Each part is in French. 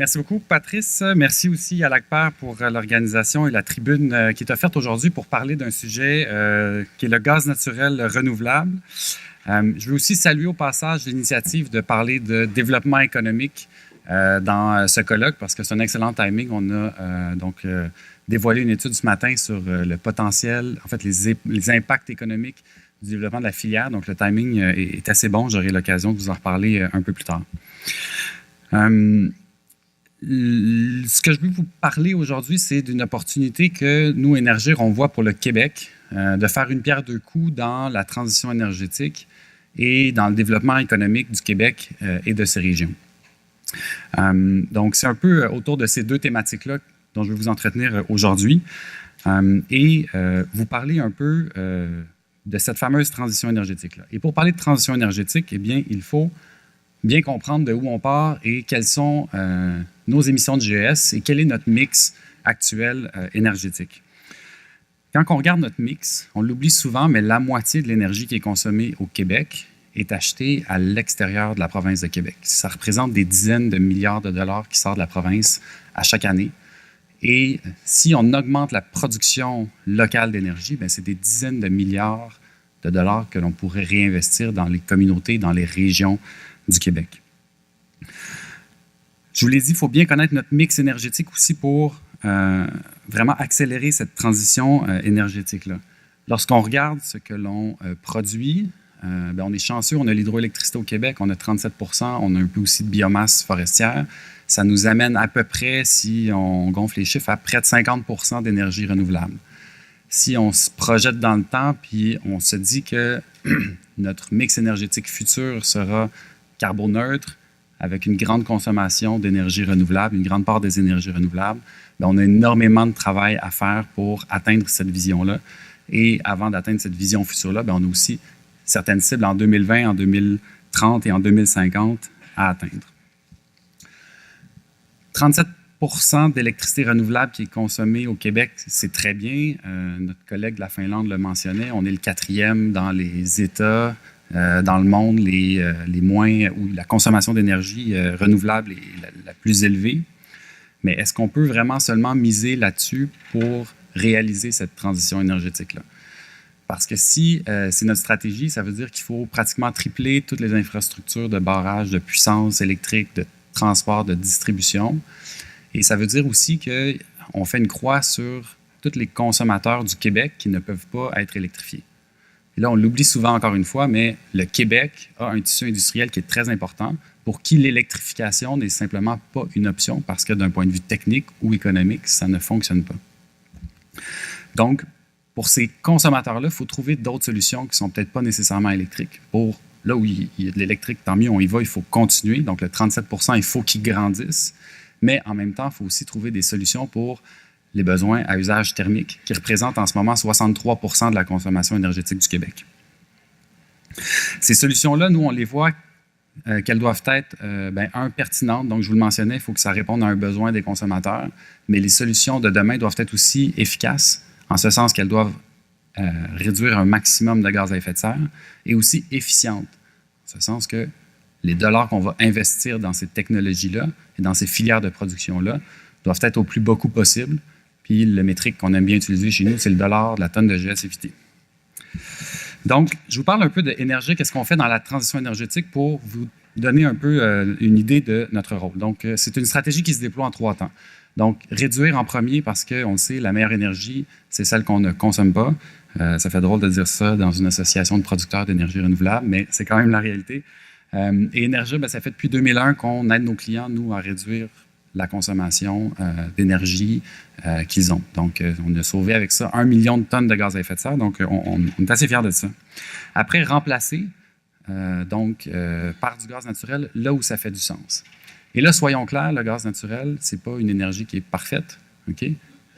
Merci beaucoup, Patrice. Merci aussi à l'ACPER pour l'organisation et la tribune qui est offerte aujourd'hui pour parler d'un sujet qui est le gaz naturel renouvelable. Je veux aussi saluer au passage l'initiative de parler de développement économique dans ce colloque parce que c'est un excellent timing. On a dévoilé une étude ce matin sur le potentiel, en fait, les impacts économiques du développement de la filière. Donc, le timing est assez bon. J'aurai l'occasion de vous en reparler un peu plus tard. Ce que je veux vous parler aujourd'hui, c'est d'une opportunité que nous, Énergir, on voit pour le Québec, de faire une pierre deux coups dans la transition énergétique et dans le développement économique du Québec et de ses régions. Donc, c'est un peu autour de ces deux thématiques-là dont je vais vous entretenir aujourd'hui et vous parler un peu de cette fameuse transition énergétique-là. Et pour parler de transition énergétique, eh bien, il faut bien comprendre de où on part et quelles sont nos émissions de GES et quel est notre mix actuel énergétique. Quand on regarde notre mix, on l'oublie souvent, mais la moitié de l'énergie qui est consommée au Québec est achetée à l'extérieur de la province de Québec. Ça représente des dizaines de milliards de dollars qui sortent de la province à chaque année. Et si on augmente la production locale d'énergie, bien, c'est des dizaines de milliards de dollars que l'on pourrait réinvestir dans les communautés, dans les régions du Québec. Je vous l'ai dit, il faut bien connaître notre mix énergétique aussi pour vraiment accélérer cette transition énergétique-là. Lorsqu'on regarde ce que l'on produit, on est chanceux, on a l'hydroélectricité au Québec, on a 37 %, on a un peu aussi de biomasse forestière. Ça nous amène à peu près, si on gonfle les chiffres, à près de 50 % d'énergie renouvelable. Si on se projette dans le temps, puis on se dit que notre mix énergétique futur sera carboneutre, avec une grande consommation d'énergie renouvelable, une grande part des énergies renouvelables, bien, on a énormément de travail à faire pour atteindre cette vision-là. Et avant d'atteindre cette vision future-là, bien, on a aussi certaines cibles en 2020, en 2030 et en 2050 à atteindre. 37 % d'électricité renouvelable qui est consommée au Québec, c'est très bien. Notre collègue de la Finlande le mentionnait, on est le 4e dans les États dans le monde les moins, où la consommation d'énergie renouvelable est la plus élevée. Mais est-ce qu'on peut vraiment seulement miser là-dessus pour réaliser cette transition énergétique-là? Parce que si c'est notre stratégie, ça veut dire qu'il faut pratiquement tripler toutes les infrastructures de barrage, de puissance électrique, de transport, de distribution. Et ça veut dire aussi qu'on fait une croix sur tous les consommateurs du Québec qui ne peuvent pas être électrifiés. Et là, on l'oublie souvent encore une fois, mais le Québec a un tissu industriel qui est très important pour qui l'électrification n'est simplement pas une option parce que d'un point de vue technique ou économique, ça ne fonctionne pas. Donc, pour ces consommateurs-là, il faut trouver d'autres solutions qui ne sont peut-être pas nécessairement électriques. Pour là où il y a de l'électrique, tant mieux, on y va, il faut continuer. Donc, le 37 %, il faut qu'il grandisse. Mais en même temps, il faut aussi trouver des solutions pour les besoins à usage thermique, qui représentent en ce moment 63 % de la consommation énergétique du Québec. Ces solutions-là, nous, on les voit qu'elles doivent être, pertinentes. Donc, je vous le mentionnais, il faut que ça réponde à un besoin des consommateurs. Mais les solutions de demain doivent être aussi efficaces, en ce sens qu'elles doivent réduire un maximum de gaz à effet de serre, et aussi efficientes, en ce sens que les dollars qu'on va investir dans ces technologies-là et dans ces filières de production-là doivent être au plus bas coût possible. Puis le métrique qu'on aime bien utiliser chez nous, c'est le dollar de la tonne de GES évité. Donc, je vous parle un peu d'énergie, qu'est-ce qu'on fait dans la transition énergétique pour vous donner un peu une idée de notre rôle. Donc, c'est une stratégie qui se déploie en 3 temps. Donc, réduire en premier parce qu'on le sait, la meilleure énergie, c'est celle qu'on ne consomme pas. Ça fait drôle de dire ça dans une association de producteurs d'énergie renouvelable, mais c'est quand même la réalité. Et Énergie, ça fait depuis 2001 qu'on aide nos clients, nous, à réduire la consommation d'énergie qu'ils ont. Donc, on a sauvé avec ça 1 million de tonnes de gaz à effet de serre. Donc, on est assez fiers de ça. Après, remplacer par du gaz naturel là où ça fait du sens. Et là, soyons clairs, le gaz naturel, ce n'est pas une énergie qui est parfaite, okay?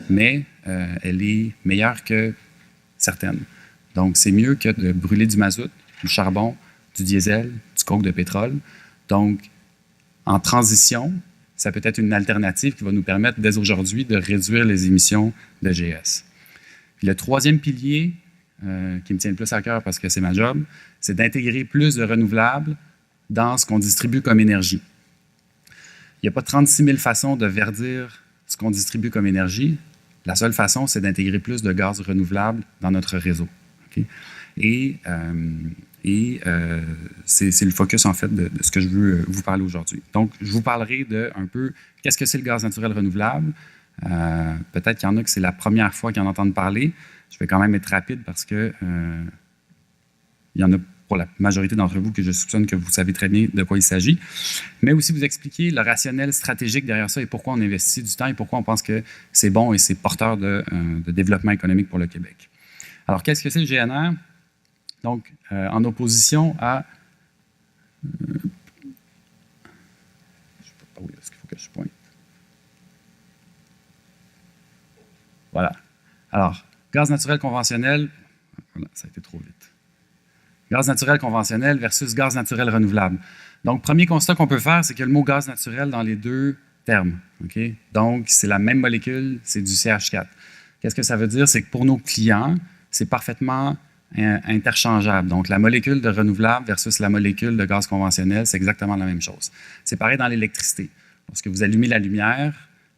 Mais elle est meilleure que certaines. Donc, c'est mieux que de brûler du mazout, du charbon, du diesel, du coke de pétrole. Donc, en transition, ça peut être une alternative qui va nous permettre dès aujourd'hui de réduire les émissions de GES. Puis le troisième pilier, qui me tient le plus à cœur parce que c'est ma job, c'est d'intégrer plus de renouvelables dans ce qu'on distribue comme énergie. Il n'y a pas 36 000 façons de verdir ce qu'on distribue comme énergie. La seule façon, c'est d'intégrer plus de gaz renouvelable dans notre réseau. Okay? Et c'est le focus, en fait, de ce que je veux vous parler aujourd'hui. Donc, je vous parlerai de un peu qu'est-ce que c'est le gaz naturel renouvelable. Peut-être qu'il y en a que c'est la première fois qu'ils en entendent parler. Je vais quand même être rapide parce que il y en a pour la majorité d'entre vous que je soupçonne que vous savez très bien de quoi il s'agit. Mais aussi vous expliquer le rationnel stratégique derrière ça et pourquoi on investit du temps et pourquoi on pense que c'est bon et c'est porteur de développement économique pour le Québec. Alors, qu'est-ce que c'est le GNR? Donc, en opposition à... je ne sais pas où est-ce qu'il faut que je pointe. Voilà. Alors, gaz naturel conventionnel... Voilà, ça a été trop vite. Gaz naturel conventionnel versus gaz naturel renouvelable. Donc, premier constat qu'on peut faire, c'est que le mot gaz naturel dans les deux termes. Okay? Donc, c'est la même molécule, c'est du CH4. Qu'est-ce que ça veut dire? C'est que pour nos clients, c'est parfaitement interchangeable. Donc, la molécule de renouvelable versus la molécule de gaz conventionnel, c'est exactement la même chose. C'est pareil dans l'électricité. Lorsque vous allumez la lumière,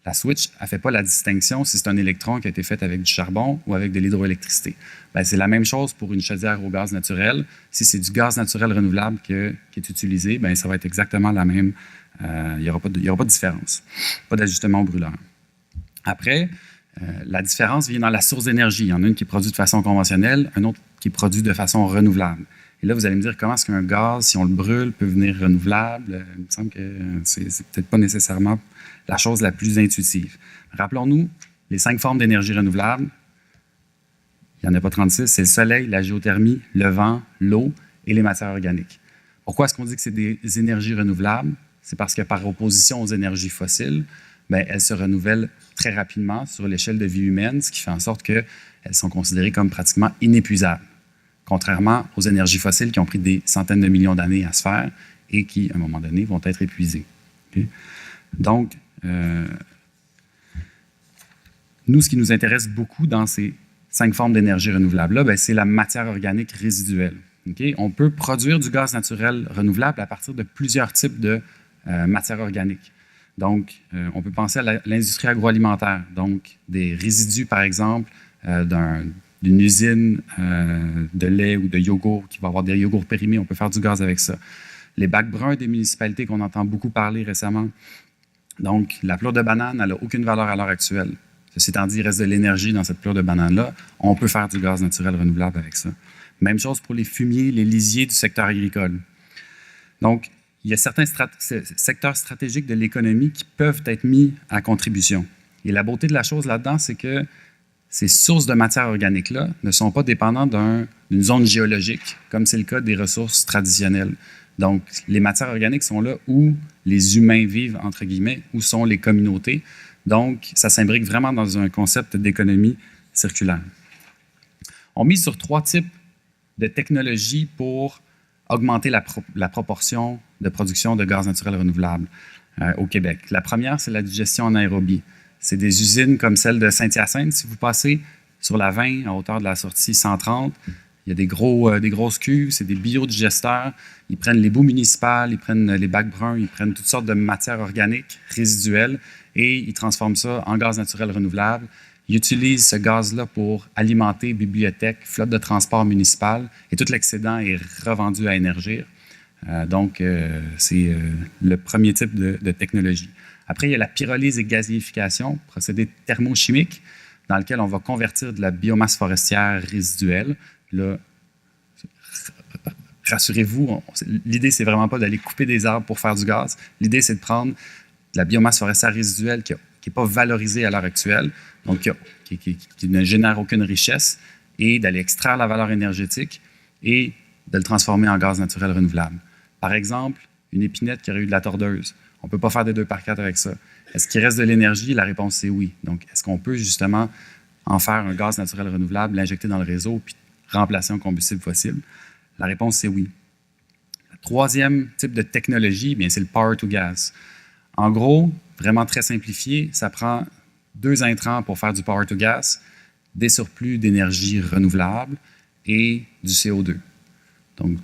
la switch, elle ne fait pas la distinction si c'est un électron qui a été fait avec du charbon ou avec de l'hydroélectricité. C'est la même chose pour une chaudière au gaz naturel. Si c'est du gaz naturel renouvelable qui est utilisé, ça va être exactement la même. Il n'y aura pas de différence. Pas d'ajustement au brûleur. Après, la différence vient dans la source d'énergie. Il y en a une qui est produite de façon conventionnelle, une autre qui est produite de façon renouvelable. Et là, vous allez me dire comment est-ce qu'un gaz, si on le brûle, peut venir renouvelable. Il me semble que c'est peut-être pas nécessairement la chose la plus intuitive. Rappelons-nous, les 5 formes d'énergie renouvelable, il n'y en a pas 36, c'est le soleil, la géothermie, le vent, l'eau et les matières organiques. Pourquoi est-ce qu'on dit que c'est des énergies renouvelables? C'est parce que par opposition aux énergies fossiles, elles se renouvellent très rapidement sur l'échelle de vie humaine, ce qui fait en sorte qu'elles sont considérées comme pratiquement inépuisables, contrairement aux énergies fossiles qui ont pris des centaines de millions d'années à se faire et qui, à un moment donné, vont être épuisées. Okay? Donc, nous, ce qui nous intéresse beaucoup dans ces 5 formes d'énergie renouvelable-là, c'est la matière organique résiduelle. Okay? On peut produire du gaz naturel renouvelable à partir de plusieurs types de matières organiques. Donc, on peut penser à l'industrie agroalimentaire, donc des résidus, par exemple, d'une usine de lait ou de yogourt qui va avoir des yogourts périmés, on peut faire du gaz avec ça. Les bacs bruns des municipalités qu'on entend beaucoup parler récemment. Donc, la pleure de banane, elle n'a aucune valeur à l'heure actuelle. Ceci étant dit, il reste de l'énergie dans cette pleure de banane-là. On peut faire du gaz naturel renouvelable avec ça. Même chose pour les fumiers, les lisiers du secteur agricole. Donc, il y a certains secteurs stratégiques de l'économie qui peuvent être mis à contribution. Et la beauté de la chose là-dedans, c'est que ces sources de matière organique-là ne sont pas dépendantes d'une zone géologique, comme c'est le cas des ressources traditionnelles. Donc, les matières organiques sont là où les humains vivent, entre guillemets, où sont les communautés. Donc, ça s'imbrique vraiment dans un concept d'économie circulaire. On mise sur 3 types de technologies pour augmenter la proportion de production de gaz naturel renouvelable au Québec. La première, c'est la digestion en aérobie. C'est des usines comme celle de Saint-Hyacinthe. Si vous passez sur la 20 à hauteur de la sortie 130, il y a des grosses cuves, c'est des biodigesteurs. Ils prennent les boues municipales, ils prennent les bacs bruns, ils prennent toutes sortes de matières organiques résiduelles et ils transforment ça en gaz naturel renouvelable. Ils utilisent ce gaz-là pour alimenter bibliothèques, flotte de transport municipal et tout l'excédent est revendu à Énergir. Donc, c'est le premier type de technologie. Après, il y a la pyrolyse et gazéification, procédé thermochimique, dans lequel on va convertir de la biomasse forestière résiduelle. Là, rassurez-vous, l'idée, c'est vraiment pas d'aller couper des arbres pour faire du gaz. L'idée, c'est de prendre de la biomasse forestière résiduelle qui n'est pas valorisée à l'heure actuelle, donc qui ne génère aucune richesse, et d'aller extraire la valeur énergétique et de le transformer en gaz naturel renouvelable. Par exemple, une épinette qui aurait eu de la tordeuse. On ne peut pas faire des 2x4 avec ça. Est-ce qu'il reste de l'énergie? La réponse, c'est oui. Donc, est-ce qu'on peut justement en faire un gaz naturel renouvelable, l'injecter dans le réseau, puis remplacer un combustible fossile? La réponse, c'est oui. Le troisième type de technologie, c'est le power to gas. En gros, vraiment très simplifié, ça prend 2 intrants pour faire du power to gas, des surplus d'énergie renouvelable et du CO2. Donc,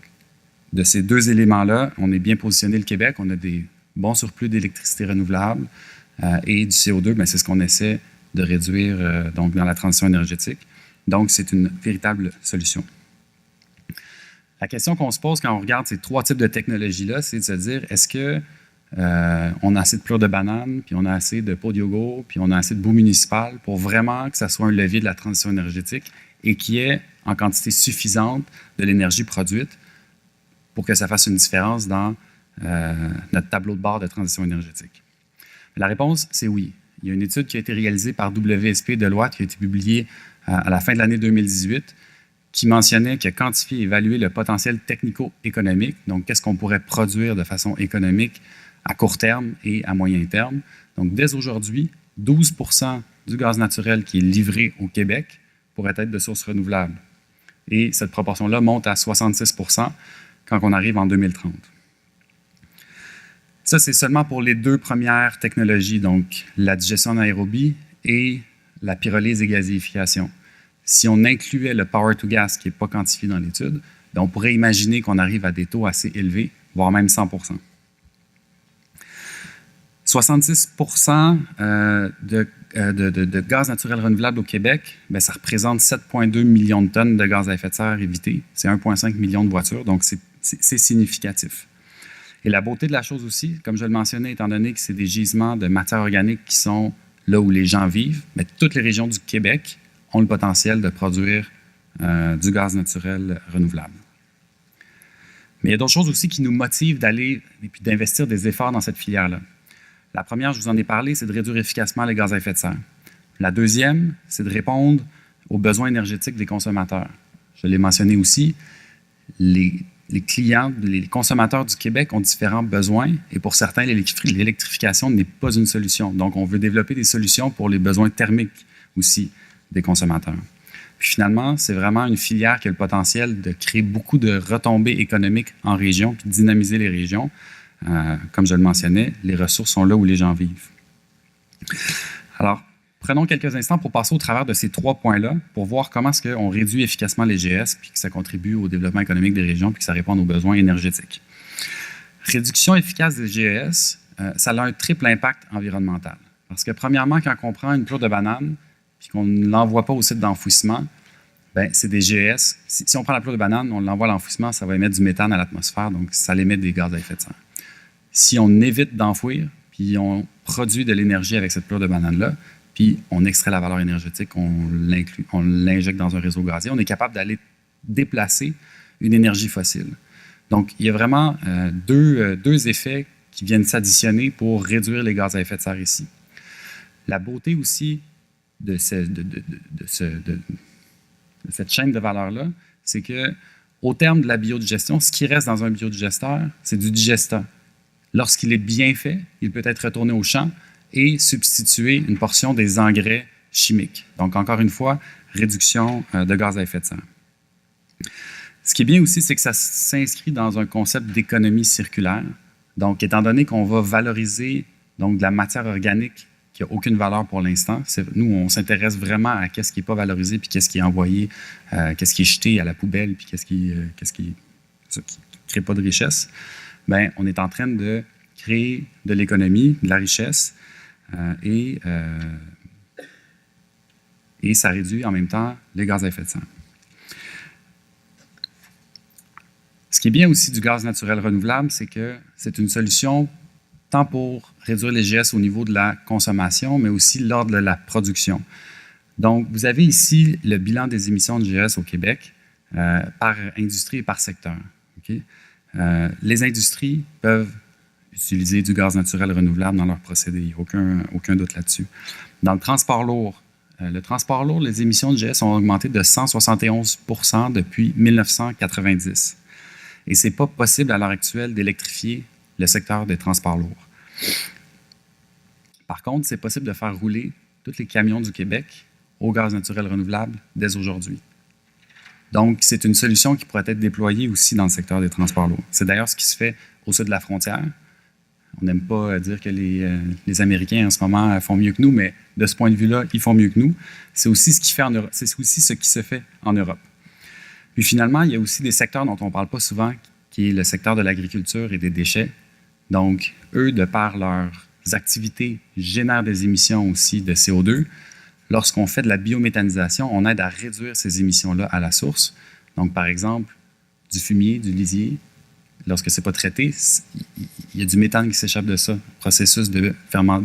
de ces 2 éléments-là, on est bien positionné, le Québec. On a des bon surplus d'électricité renouvelable et du CO2, c'est ce qu'on essaie de réduire donc dans la transition énergétique. Donc, c'est une véritable solution. La question qu'on se pose quand on regarde ces trois types de technologies-là, c'est de se dire, est-ce que on a assez de plures de bananes, puis on a assez de pots de yogourt, puis on a assez de boue municipale pour vraiment que ça soit un levier de la transition énergétique et qu'il y ait en quantité suffisante de l'énergie produite pour que ça fasse une différence dans notre tableau de bord de transition énergétique? La réponse, c'est oui. Il y a une étude qui a été réalisée par WSP Deloitte qui a été publiée à la fin de l'année 2018 qui mentionnait qu'il a quantifié et évalué le potentiel technico-économique, donc qu'est-ce qu'on pourrait produire de façon économique à court terme et à moyen terme. Donc, dès aujourd'hui, 12% du gaz naturel qui est livré au Québec pourrait être de sources renouvelables. Et cette proportion-là monte à 66% quand on arrive en 2030. Ça, c'est seulement pour les deux premières technologies, donc la digestion anaérobie et la pyrolyse et gazéification. Si on incluait le power to gas qui n'est pas quantifié dans l'étude, on pourrait imaginer qu'on arrive à des taux assez élevés, voire même 100%. 66% de gaz naturel renouvelable au Québec, ça représente 7,2 millions de tonnes de gaz à effet de serre évitées. C'est 1,5 million de voitures, donc c'est significatif. Et la beauté de la chose aussi, comme je le mentionnais, étant donné que c'est des gisements de matières organiques qui sont là où les gens vivent, toutes les régions du Québec ont le potentiel de produire du gaz naturel renouvelable. Mais il y a d'autres choses aussi qui nous motivent d'aller et puis d'investir des efforts dans cette filière-là. La première, je vous en ai parlé, c'est de réduire efficacement les gaz à effet de serre. La deuxième, c'est de répondre aux besoins énergétiques des consommateurs. Je l'ai mentionné aussi, les clients, les consommateurs du Québec ont différents besoins et pour certains, l'électrification n'est pas une solution. Donc, on veut développer des solutions pour les besoins thermiques aussi des consommateurs. Puis finalement, c'est vraiment une filière qui a le potentiel de créer beaucoup de retombées économiques en région puis de dynamiser les régions. Comme je le mentionnais, les ressources sont là où les gens vivent. Alors, prenons quelques instants pour passer au travers de ces trois points-là pour voir comment est-ce qu'on réduit efficacement les GES puis que ça contribue au développement économique des régions puis que ça répond aux besoins énergétiques. Réduction efficace des GES, ça a un triple impact environnemental. Parce que premièrement, quand on prend une plure de banane puis qu'on ne l'envoie pas au site d'enfouissement, c'est des GES. Si on prend la plure de banane, on l'envoie à l'enfouissement, ça va émettre du méthane à l'atmosphère, donc ça émet des gaz à effet de serre. Si on évite d'enfouir, puis on produit de l'énergie avec cette plure de banane-là, puis on extrait la valeur énergétique, on l'injecte dans un réseau gazier, on est capable d'aller déplacer une énergie fossile. Donc, il y a vraiment deux effets qui viennent s'additionner pour réduire les gaz à effet de serre ici. La beauté aussi de cette chaîne de valeur-là, c'est qu'au terme de la biodigestion, ce qui reste dans un biodigesteur, c'est du digestat. Lorsqu'il est bien fait, il peut être retourné au champ et substituer une portion des engrais chimiques. Donc, encore une fois, réduction de gaz à effet de serre. Ce qui est bien aussi, c'est que ça s'inscrit dans un concept d'économie circulaire. Donc, étant donné qu'on va valoriser donc, de la matière organique qui n'a aucune valeur pour l'instant, nous, on s'intéresse vraiment à qu'est-ce qui n'est pas valorisé, puis qu'est-ce qui est envoyé, qu'est-ce qui est jeté à la poubelle, puis qu'est-ce qui ne crée pas de richesse. On est en train de créer de l'économie, de la richesse, et ça réduit en même temps les gaz à effet de serre. Ce qui est bien aussi du gaz naturel renouvelable, c'est que c'est une solution tant pour réduire les GES au niveau de la consommation, mais aussi lors de la production. Donc, vous avez ici le bilan des émissions de GES au Québec par industrie et par secteur. Okay? Les industries peuvent utiliser du gaz naturel renouvelable dans leurs procédés. Il n'y a aucun doute là-dessus. Dans le transport lourd, les émissions de GES ont augmenté de 171 % depuis 1990. Et ce n'est pas possible à l'heure actuelle d'électrifier le secteur des transports lourds. Par contre, c'est possible de faire rouler tous les camions du Québec au gaz naturel renouvelable dès aujourd'hui. Donc, c'est une solution qui pourrait être déployée aussi dans le secteur des transports lourds. C'est d'ailleurs ce qui se fait au sud de la frontière. On n'aime pas dire que les Américains en ce moment font mieux que nous, mais de ce point de vue-là, ils font mieux que nous. C'est aussi ce qui se fait en Europe. Puis finalement, il y a aussi des secteurs dont on ne parle pas souvent, qui est le secteur de l'agriculture et des déchets. Donc, eux, de par leurs activités, génèrent des émissions aussi de CO2. Lorsqu'on fait de la biométhanisation, on aide à réduire ces émissions-là à la source. Donc, par exemple, du fumier, du lisier, lorsque ce n'est pas traité, il y a du méthane qui s'échappe de ça. Processus de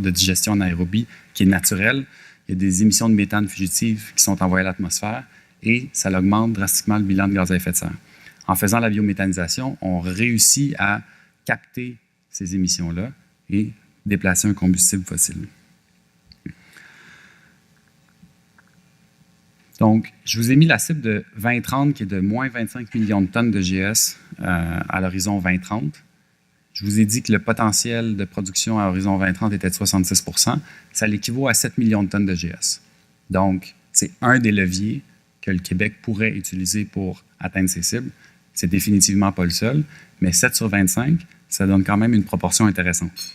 digestion anaérobie qui est naturel. Il y a des émissions de méthane fugitives qui sont envoyées à l'atmosphère et ça augmente drastiquement le bilan de gaz à effet de serre. En faisant la biométhanisation, on réussit à capter ces émissions-là et déplacer un combustible fossile. Donc, je vous ai mis la cible de 2030 qui est de moins 25 millions de tonnes de GS à l'horizon 2030. Je vous ai dit que le potentiel de production à l'horizon 2030 était de 66 %. Ça l'équivaut à 7 millions de tonnes de GS. Donc, c'est un des leviers que le Québec pourrait utiliser pour atteindre ses cibles. C'est définitivement pas le seul, mais 7 sur 25, ça donne quand même une proportion intéressante.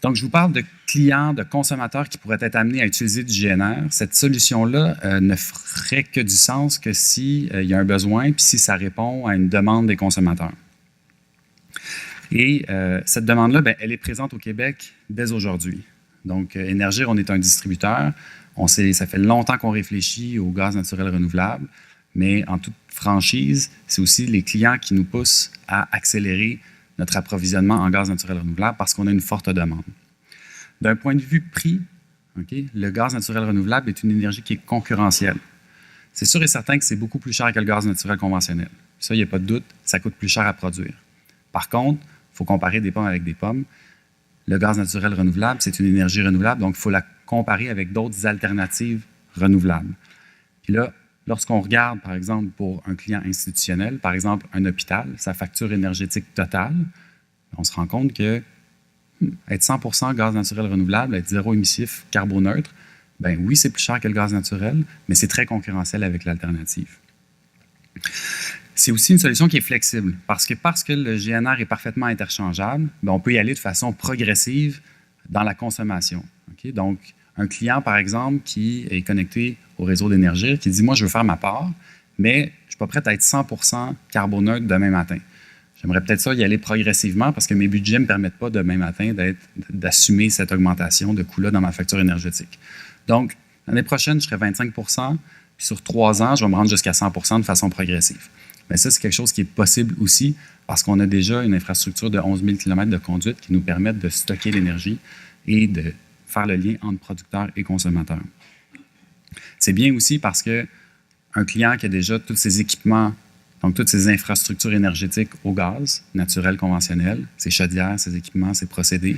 Donc, je vous parle de clients, de consommateurs qui pourraient être amenés à utiliser du GNR. Cette solution-là ne ferait que du sens que s'il y a un besoin puis si ça répond à une demande des consommateurs. Et cette demande-là, elle est présente au Québec dès aujourd'hui. Donc, Énergir, on est un distributeur. Ça fait longtemps qu'on réfléchit au gaz naturel renouvelable, mais en toute franchise, c'est aussi les clients qui nous poussent à accélérer notre approvisionnement en gaz naturel renouvelable parce qu'on a une forte demande. D'un point de vue prix, le gaz naturel renouvelable est une énergie qui est concurrentielle. C'est sûr et certain que c'est beaucoup plus cher que le gaz naturel conventionnel. Ça, il n'y a pas de doute, ça coûte plus cher à produire. Par contre, il faut comparer des pommes avec des pommes. Le gaz naturel renouvelable, c'est une énergie renouvelable, donc il faut la comparer avec d'autres alternatives renouvelables. Puis là, lorsqu'on regarde, par exemple, pour un client institutionnel, par exemple un hôpital, sa facture énergétique totale, on se rend compte que être 100% gaz naturel renouvelable, être zéro émissif, carboneutre, ben oui, c'est plus cher que le gaz naturel, mais c'est très concurrentiel avec l'alternative. C'est aussi une solution qui est flexible, parce que le GNR est parfaitement interchangeable, ben on peut y aller de façon progressive dans la consommation. Donc, un client, par exemple, qui est connecté au réseau d'Énergir, qui dit « Moi, je veux faire ma part, mais je ne suis pas prêt à être 100% carboneutre demain matin. J'aimerais peut-être ça y aller progressivement parce que mes budgets ne me permettent pas demain matin d'assumer cette augmentation de coût-là dans ma facture énergétique. Donc, l'année prochaine, je serai 25 %, puis sur 3 ans, je vais me rendre jusqu'à 100 % de façon progressive. » Mais ça, c'est quelque chose qui est possible aussi parce qu'on a déjà une infrastructure de 11 000 km de conduite qui nous permet de stocker l'énergie et de faire le lien entre producteurs et consommateurs. C'est bien aussi parce qu'un client qui a déjà tous ses équipements, donc toutes ses infrastructures énergétiques au gaz naturel conventionnel, ses chaudières, ses équipements, ses procédés,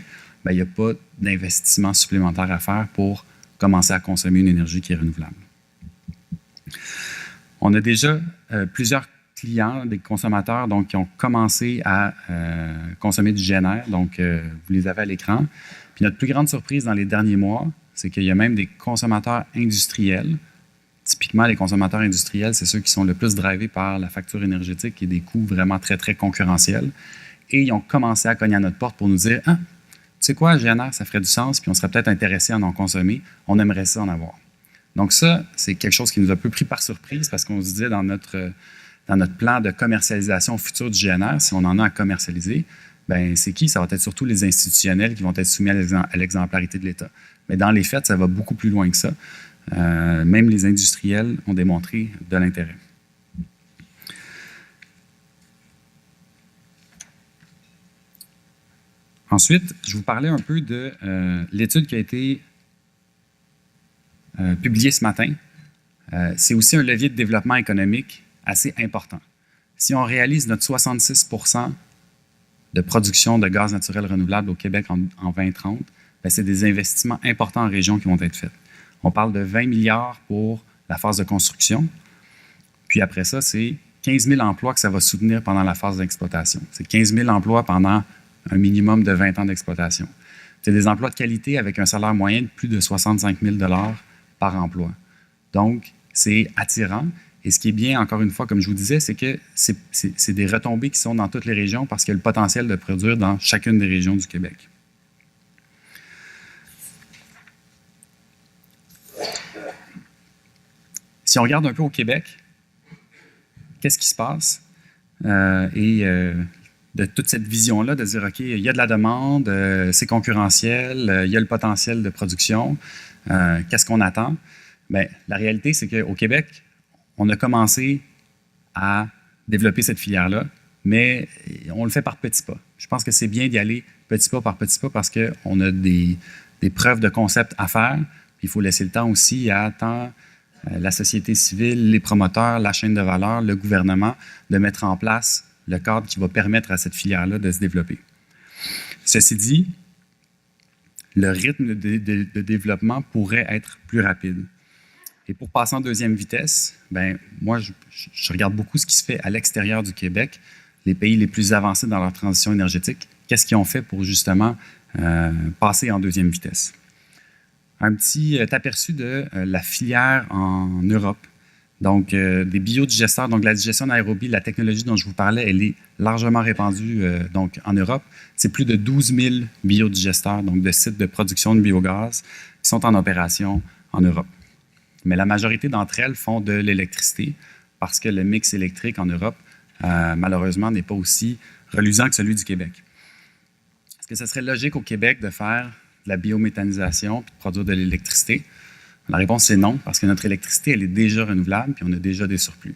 il n'y a pas d'investissement supplémentaire à faire pour commencer à consommer une énergie qui est renouvelable. On a déjà plusieurs clients, des consommateurs donc, qui ont commencé à consommer du GNR, donc vous les avez à l'écran. Puis notre plus grande surprise dans les derniers mois, c'est qu'il y a même des consommateurs industriels. Typiquement, les consommateurs industriels, c'est ceux qui sont le plus drivés par la facture énergétique et des coûts vraiment très, très concurrentiels. Et ils ont commencé à cogner à notre porte pour nous dire « Ah, tu sais quoi, GNR, ça ferait du sens, puis on serait peut-être intéressé à en consommer. On aimerait ça en avoir. » Donc ça, c'est quelque chose qui nous a un peu pris par surprise parce qu'on se disait dans notre plan de commercialisation futur du GNR, si on en a à commercialiser, ben c'est qui? Ça va être surtout les institutionnels qui vont être soumis à l'exemplarité de l'État. Mais dans les faits, ça va beaucoup plus loin que ça. Même les industriels ont démontré de l'intérêt. Ensuite, je vous parlais un peu de l'étude qui a été publiée ce matin. C'est aussi un levier de développement économique assez important. Si on réalise notre 66 % de production de gaz naturel renouvelable au Québec en 2030, ben c'est des investissements importants en région qui vont être faits. On parle de 20 milliards pour la phase de construction. Puis après ça, c'est 15 000 emplois que ça va soutenir pendant la phase d'exploitation. C'est 15 000 emplois pendant un minimum de 20 ans d'exploitation. C'est des emplois de qualité avec un salaire moyen de plus de 65 000 $ par emploi. Donc, c'est attirant. Et ce qui est bien, encore une fois, comme je vous disais, c'est que c'est des retombées qui sont dans toutes les régions parce qu'il y a le potentiel de produire dans chacune des régions du Québec. Si on regarde un peu au Québec, qu'est-ce qui se passe? de toute cette vision-là, de dire, OK, il y a de la demande, c'est concurrentiel, il y a le potentiel de production, qu'est-ce qu'on attend? Bien, la réalité, c'est qu'au Québec, on a commencé à développer cette filière-là, mais on le fait par petits pas. Je pense que c'est bien d'y aller petit pas par petit pas parce qu'on a des preuves de concept à faire. Il faut laisser le temps aussi à tant la société civile, les promoteurs, la chaîne de valeur, le gouvernement, de mettre en place le cadre qui va permettre à cette filière-là de se développer. Ceci dit, le rythme de développement pourrait être plus rapide. Et pour passer en deuxième vitesse, ben, moi, je regarde beaucoup ce qui se fait à l'extérieur du Québec, les pays les plus avancés dans leur transition énergétique. Qu'est-ce qu'ils ont fait pour justement passer en deuxième vitesse? Un petit aperçu de la filière en Europe. Donc, des biodigesteurs, donc la digestion anaérobie, la technologie dont je vous parlais, elle est largement répandue donc en Europe. C'est plus de 12 000 biodigesteurs, donc de sites de production de biogaz, qui sont en opération en Europe. Mais la majorité d'entre elles font de l'électricité parce que le mix électrique en Europe, malheureusement, n'est pas aussi reluisant que celui du Québec. Est-ce que ce serait logique au Québec de faire de la biométhanisation puis de produire de l'électricité? La réponse, c'est non, parce que notre électricité, elle est déjà renouvelable puis on a déjà des surplus.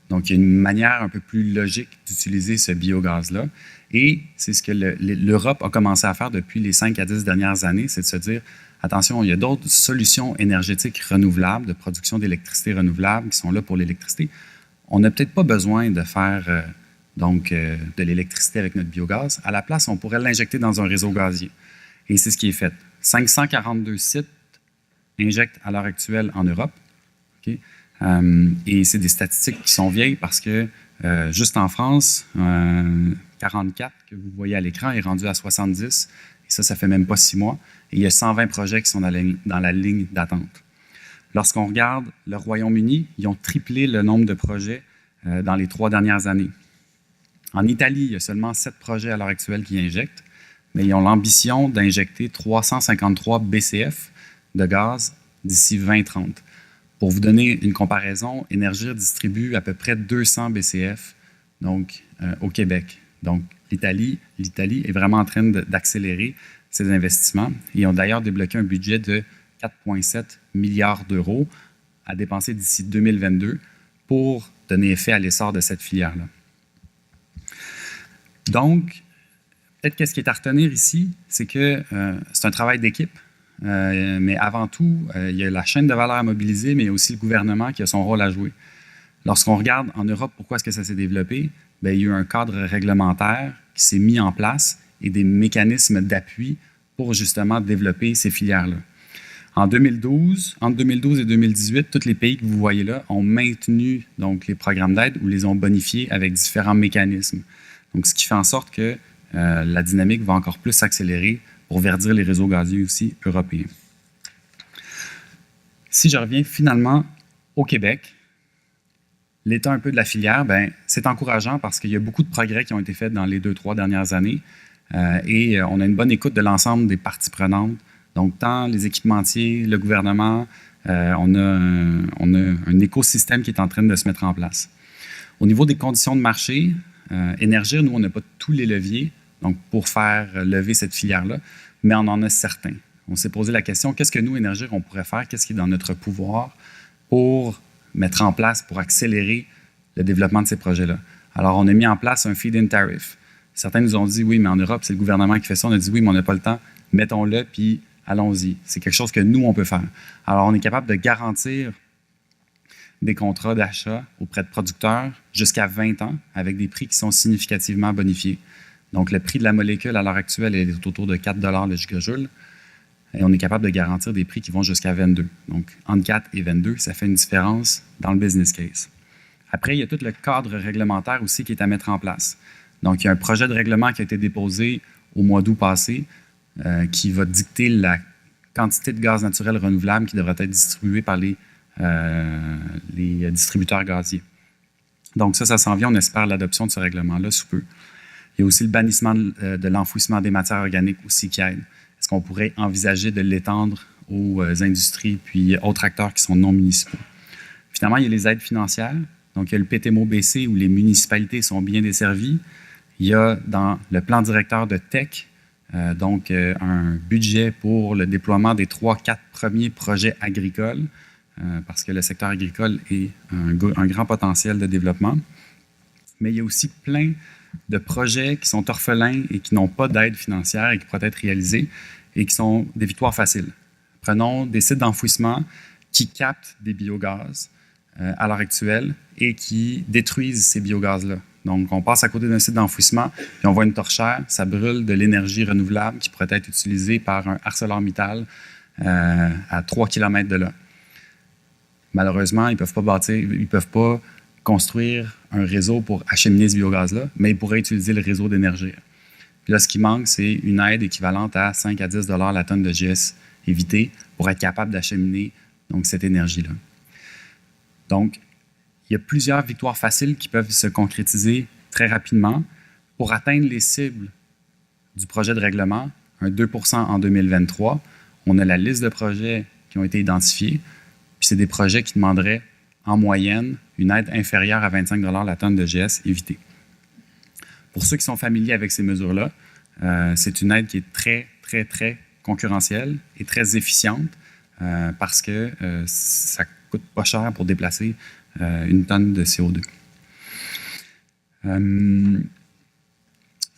Donc, il y a une manière un peu plus logique d'utiliser ce biogaz-là. Et c'est ce que l'Europe a commencé à faire depuis les 5 à 10 dernières années, c'est de se dire, attention, il y a d'autres solutions énergétiques renouvelables, de production d'électricité renouvelable qui sont là pour l'électricité. On n'a peut-être pas besoin de faire de l'électricité avec notre biogaz. À la place, on pourrait l'injecter dans un réseau gazier. Et c'est ce qui est fait. 542 sites injectent à l'heure actuelle en Europe. Okay? Et c'est des statistiques qui sont vieilles parce que juste en France, 44 que vous voyez à l'écran est rendu à 70. Et ça fait même pas 6 mois. Et il y a 120 projets qui sont dans la ligne d'attente. Lorsqu'on regarde le Royaume-Uni, ils ont triplé le nombre de projets dans les 3 dernières années. En Italie, il y a seulement 7 projets à l'heure actuelle qui injectent, mais ils ont l'ambition d'injecter 353 BCF de gaz d'ici 2030. Pour vous donner une comparaison, Énergir distribue à peu près 200 BCF donc, au Québec. Donc, l'Italie est vraiment en train d'accélérer ses investissements. Ils ont d'ailleurs débloqué un budget de 4,7 milliards d'euros à dépenser d'ici 2022 pour donner effet à l'essor de cette filière-là. Donc, peut-être qu'est-ce qui est à retenir ici, c'est que c'est un travail d'équipe, mais avant tout, il y a la chaîne de valeur à mobiliser, mais il y a aussi le gouvernement qui a son rôle à jouer. Lorsqu'on regarde en Europe pourquoi est-ce que ça s'est développé, bien, il y a eu un cadre réglementaire qui s'est mis en place et des mécanismes d'appui pour justement développer ces filières-là. Entre 2012 et 2018, tous les pays que vous voyez là ont maintenu donc, les programmes d'aide ou les ont bonifiés avec différents mécanismes. Donc, ce qui fait en sorte que la dynamique va encore plus s'accélérer pour verdir les réseaux gaziers aussi européens. Si je reviens finalement au Québec, l'état un peu de la filière, ben, c'est encourageant parce qu'il y a beaucoup de progrès qui ont été faits dans les 2-3 dernières années et on a une bonne écoute de l'ensemble des parties prenantes. Donc, tant les équipementiers, le gouvernement, on a un écosystème qui est en train de se mettre en place. Au niveau des conditions de marché, Énergir, nous, on n'a pas tous les leviers donc pour faire lever cette filière-là, mais on en a certains. On s'est posé la question, qu'est-ce que nous, Énergir, on pourrait faire? Qu'est-ce qui est dans notre pouvoir pour mettre en place, pour accélérer le développement de ces projets-là? Alors, on a mis en place un feed-in tariff. Certains nous ont dit, oui, mais en Europe, c'est le gouvernement qui fait ça. On a dit, oui, mais on n'a pas le temps. Mettons-le, puis allons-y. C'est quelque chose que nous, on peut faire. Alors, on est capable de garantir des contrats d'achat auprès de producteurs jusqu'à 20 ans avec des prix qui sont significativement bonifiés. Donc, le prix de la molécule à l'heure actuelle est autour de 4 $ le gigajoule et on est capable de garantir des prix qui vont jusqu'à 22. Donc, entre 4 et 22, ça fait une différence dans le business case. Après, il y a tout le cadre réglementaire aussi qui est à mettre en place. Donc, il y a un projet de règlement qui a été déposé au mois d'août passé qui va dicter la quantité de gaz naturel renouvelable qui devrait être distribuée par les distributeurs gaziers. Donc ça s'en vient. On espère l'adoption de ce règlement-là sous peu. Il y a aussi le bannissement de l'enfouissement des matières organiques aussi qui aide. Est-ce qu'on pourrait envisager de l'étendre aux industries puis autres acteurs qui sont non municipaux? Finalement, il y a les aides financières. Donc, il y a le PTMO-BC où les municipalités sont bien desservies. Il y a dans le plan directeur de TEC, un budget pour le déploiement des 3-4 premiers projets agricoles, parce que le secteur agricole est un grand potentiel de développement. Mais il y a aussi plein de projets qui sont orphelins et qui n'ont pas d'aide financière et qui pourraient être réalisés et qui sont des victoires faciles. Prenons des sites d'enfouissement qui captent des biogaz à l'heure actuelle et qui détruisent ces biogaz-là. Donc, on passe à côté d'un site d'enfouissement et on voit une torchère, ça brûle de l'énergie renouvelable qui pourrait être utilisée par un ArcelorMittal à 3 km de là. Malheureusement, ils ne peuvent pas construire un réseau pour acheminer ce biogaz-là, mais ils pourraient utiliser le réseau d'énergie. Puis là, ce qui manque, c'est une aide équivalente à 5 à 10 $ la tonne de GS évité pour être capable d'acheminer donc, cette énergie-là. Donc, il y a plusieurs victoires faciles qui peuvent se concrétiser très rapidement pour atteindre les cibles du projet de règlement, un 2 % en 2023. On a la liste de projets qui ont été identifiés, puis c'est des projets qui demanderaient en moyenne une aide inférieure à 25 $ la tonne de GS évité. Pour ceux qui sont familiers avec ces mesures-là, c'est une aide qui est très, très, très concurrentielle et très efficiente parce que ça ne coûte pas cher pour déplacer une tonne de CO2. Ça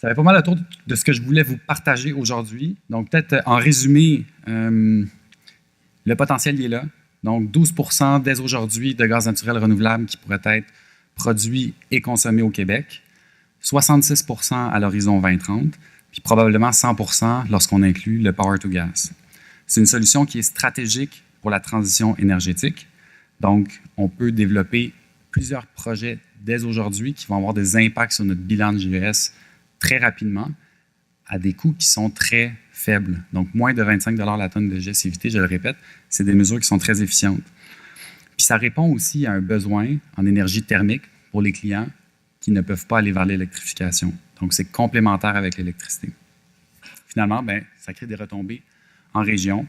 fait pas mal le tour de ce que je voulais vous partager aujourd'hui. Donc, peut-être en résumé, le potentiel il est là. Donc, 12 % dès aujourd'hui de gaz naturel renouvelable qui pourrait être produit et consommé au Québec, 66 % à l'horizon 2030, puis probablement 100 % lorsqu'on inclut le power to gas. C'est une solution qui est stratégique pour la transition énergétique. Donc, on peut développer plusieurs projets dès aujourd'hui qui vont avoir des impacts sur notre bilan de GES très rapidement à des coûts qui sont très faibles. Donc, moins de 25 $ la tonne de GES évité, je le répète, c'est des mesures qui sont très efficientes. Puis, ça répond aussi à un besoin en énergie thermique pour les clients qui ne peuvent pas aller vers l'électrification. Donc, c'est complémentaire avec l'électricité. Finalement, ça crée des retombées en région.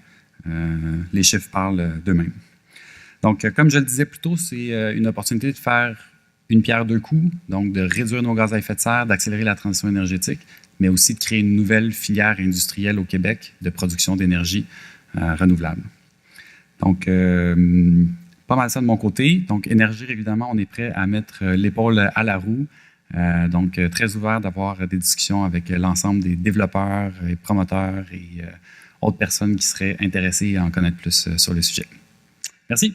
Les chiffres parlent d'eux-mêmes. Donc, comme je le disais plus tôt, c'est une opportunité de faire une pierre deux coups, donc de réduire nos gaz à effet de serre, d'accélérer la transition énergétique, mais aussi de créer une nouvelle filière industrielle au Québec de production d'énergie renouvelable. Donc, pas mal ça de mon côté. Donc, Énergir, évidemment, on est prêt à mettre l'épaule à la roue. Donc, très ouvert d'avoir des discussions avec l'ensemble des développeurs et promoteurs et autres personnes qui seraient intéressées à en connaître plus sur le sujet. Merci.